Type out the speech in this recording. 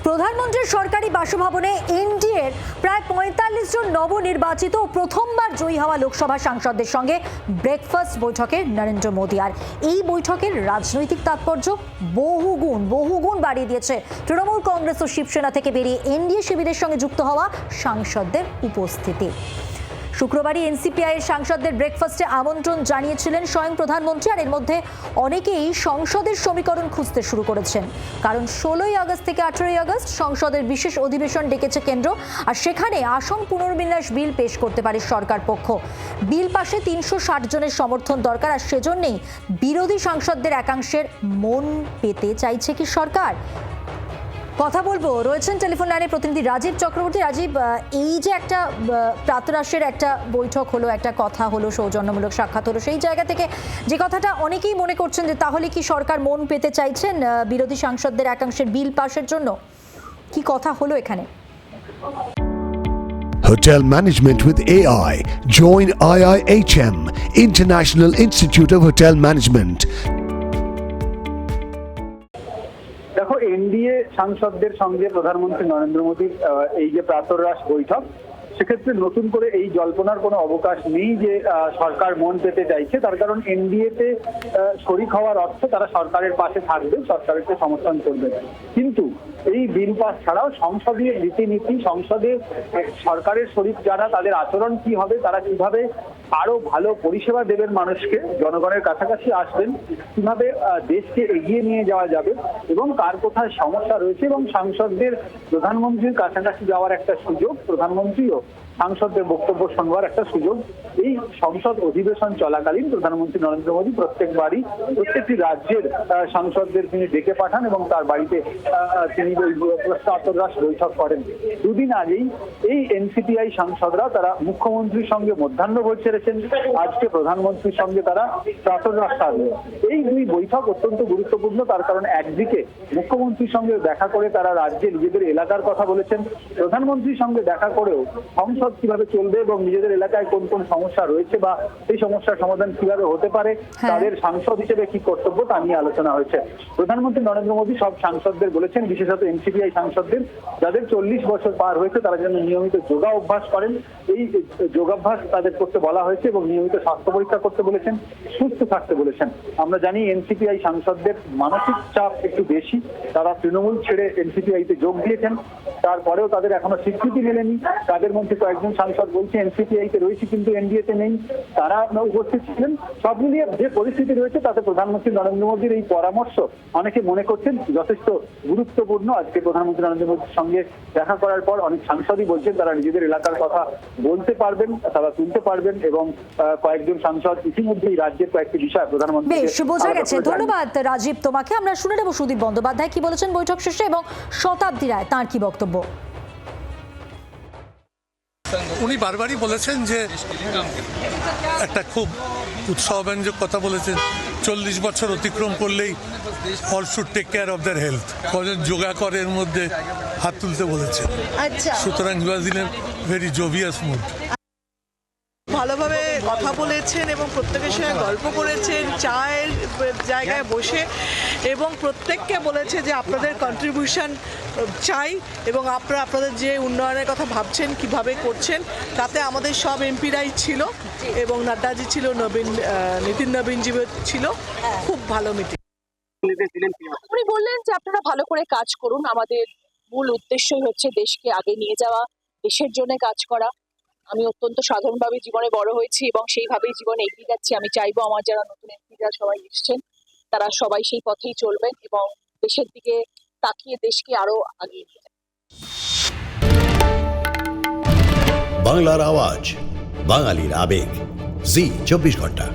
প্রধানমন্ত্রীর সরকারি বাসভবনে এনডিএর প্রায় ৪৫ জন নবনির্বাচিত প্রথমবার জয়ী হওয়া লোকসভা সাংসদদের সঙ্গে ব্রেকফাস্ট বৈঠকে নরেন্দ্র মোদী। আর এই বৈঠকের রাজনৈতিক তাৎপর্য বহুগুণ বাড়িয়ে দিয়েছে তৃণমূল কংগ্রেস ও শিবসেনা থেকে বেরিয়ে এনডিএ শিবিরের সঙ্গে যুক্ত হওয়া সাংসদদের উপস্থিতি। শুক্রবারই এনসিপিআই এর সাংসদদের ব্রেকফাস্টে আমন্ত্রণ জানিয়েছিলেন স্বয়ং প্রধানমন্ত্রী। আর এর মধ্যে অনেকেই সংসদের সমীকরণ খুঁজতে শুরু করেছেন, কারণ ১৬ই আগস্ট থেকে ১৮ই আগস্ট সংসদের বিশেষ অধিবেশন ডেকেছে কেন্দ্র। আর সেখানে আসন পুনর্বিন্যাস বিল পেশ করতে পারে সরকার পক্ষ। বিল পাশে ৩৬০ জনের সমর্থন দরকার। আর সেজন্যই বিরোধী সাংসদদের একাংশের মন পেতে চাইছে কি সরকার? কথা বলবো, রয়েছেন টেলিফোন লাইনে প্রতিনিধি রাজীব চক্রবর্তী। রাজীব, এই যে একটা প্রাতরাশের একটা বৈঠক হলো, একটা কথা হলো, সৌজন্যমূলক সাক্ষাৎ হলো, সেই জায়গা থেকে যে কথাটা অনেকেই মনে করছেন যে তাহলে কি সরকার মন পেতে চাইছেন বিরোধী সাংসদদের একাংশের বিল পাশের জন্য? কি কথা হলো এখানে? Hotel Management with AI. Join IIHM, International Institute of Hotel Management. দেখো, এনডিএ সাংসদদের সঙ্গে প্রধানমন্ত্রী নরেন্দ্র মোদীর এই যে প্রাতরাশ বৈঠক, সেক্ষেত্রে নতুন করে এই জল্পনার কোনো অবকাশ নেই যে সরকার মন পেতে চাইছে। তার কারণ এনডিএতে শরিক হওয়ার অর্থ তারা সরকারের পাশে থাকবে, সরকারকে সমর্থন করবে। কিন্তু এই বিল পাস ছাড়াও সংসদীয় রীতিনীতি, সংসদে সরকারের শরিক যারা, তাদের আচরণ কি হবে, তারা কিভাবে আরো ভালো পরিষেবা দেবেন মানুষকে, জনগণের কাছাকাছি আসবেন, কিভাবে দেশকে এগিয়ে নিয়ে যাওয়া যাবে এবং কার কোথায় সমস্যা রয়েছে, এবং সাংসদদের প্রধানমন্ত্রীর কাছাকাছি যাওয়ার একটা সুযোগ, প্রধানমন্ত্রীও সাংসদদের বক্তব্য শুনবার একটা সুযোগ। এই সংসদ অধিবেশন চলাকালীন প্রধানমন্ত্রী নরেন্দ্র মোদী প্রত্যেকবারই প্রত্যেকটি রাজ্যের সাংসদদের তিনি ডেকে পাঠান এবং তার বাড়িতে তিনি প্রাতরাশ বৈঠক করেন। দুদিন আগেই এই এনসিপিআই সাংসদরা তারা মুখ্যমন্ত্রীর সঙ্গে মধ্যাহ্নভোজ সেরেছেন, আজকে প্রধানমন্ত্রীর সঙ্গে তারা প্রাতরাশ সারবে। এই দুই বৈঠক অত্যন্ত গুরুত্বপূর্ণ, তার কারণ একদিকে মুখ্যমন্ত্রীর সঙ্গে দেখা করে তারা রাজ্যে নিজেদের এলাকার কথা বলেছেন, প্রধানমন্ত্রীর সঙ্গে দেখা করেও সংসদ কিভাবে চলবে এবং নিজেদের এলাকায় কোন কোন সমস্যা রয়েছে বা সেই সমস্যার সমাধান কিভাবে হতে পারে, তাদের সাংসদ হিসেবে কি কর্তব্য, তা নিয়ে আলোচনা হয়েছে। প্রধানমন্ত্রী নরেন্দ্র মোদী সব সাংসদদের বলেছেন, বিশেষত এনসিপিআই সাংসদদের যাদের ৪০ বছর পার হয়েছে, তারা যেন নিয়মিত যোগা অভ্যাস করেন। এই যোগাভ্যাস তাদের করতে বলা হয়েছে এবং নিয়মিত স্বাস্থ্য পরীক্ষা করতে বলেছেন, সুস্থ থাকতে বলেছেন। আমরা জানি এনসিপিআই সাংসদদের মানসিক চাপ একটু বেশি, তারা তৃণমূল ছেড়ে এনসিপিআইতে যোগ দিয়েছেন, তারপরেও তাদের এখনো স্বীকৃতি মেলেনি। তাদের মধ্যে কয়েকজন সাংসদ বলছে এনসিপিআইতে রয়েছে কিন্তু এনডিএতে নেই, তারা উপস্থিত ছিলেন। সব মিলিয়ে যে পরিস্থিতি রয়েছে তাতে প্রধানমন্ত্রী নরেন্দ্র মোদীর এই পরামর্শ অনেকে মনে করছেন যথেষ্ট গুরুত্বপূর্ণ। আজকে প্রধানমন্ত্রী নরেন্দ্র মোদীর সঙ্গে দেখা করার পর অনেক সাংসদই বলছেন তারা নিজেদের এলাকার কথা বলতে পারবেন, তারা তুলতে পারবেন এবং কয়েকজন সাংসদ ইতিমধ্যেই রাজ্যের কয়েকটি বিষয় প্রধানমন্ত্রী। বেশ, বোঝা গেছে। ধন্যবাদ রাজীব তোমাকে। আমরা শুনে নেব সুদীপ বন্দ্যোপাধ্যায় কি বলেছেন বৈঠক শেষে এবং শতাব্দী রায় তাঁর কি বক্তব্য। উনি বারবারই বলেছেন যে একটা খুব উৎসাহব্যঞ্জক কথা বলেছেন, ৪০ বছর অতিক্রম করলেই all should take care of their health. কজন যোগা করে এর মধ্যে হাত তুলতে বলেছেন। সুতরাং he was in a very jovial mood. ভালোভাবে কথা বলেছেন এবং প্রত্যেকের সঙ্গে গল্প করেছেন চায়ের জায়গায় বসে, এবং প্রত্যেককে বলেছে যে আপনাদের কন্ট্রিবিউশন চাই এবং আপনারা আপনাদের যে উন্নয়নের কথা ভাবছেন কিভাবে করছেন, তাতে আমাদের সব এমপিরাই ছিল এবং নাড্ডাজি ছিল, নীতিন নবীনজি ছিল। খুব ভালো মিটিং। উনি বললেন যে আপনারা ভালো করে কাজ করুন, আমাদের মূল উদ্দেশ্যই হচ্ছে দেশকে আগে নিয়ে যাওয়া, দেশের জন্য কাজ করা। আমি অত্যন্ত সাধারণভাবে জীবনে বড় হয়েছি এবং সেইভাবেই জীবনে এগিয়ে যাচ্ছি। আমি চাইবো আমার যারা নতুন এমপিরা সবাই এসছেন তারা সবাই সেই পথেই চলবেন এবং দেশের দিকে তাকিয়ে দেশকে আরো আগিয়ে নিয়ে যাবেন। বাংলার আওয়াজ, বাঙালির আবেগ, জি ২৪ ঘন্টা।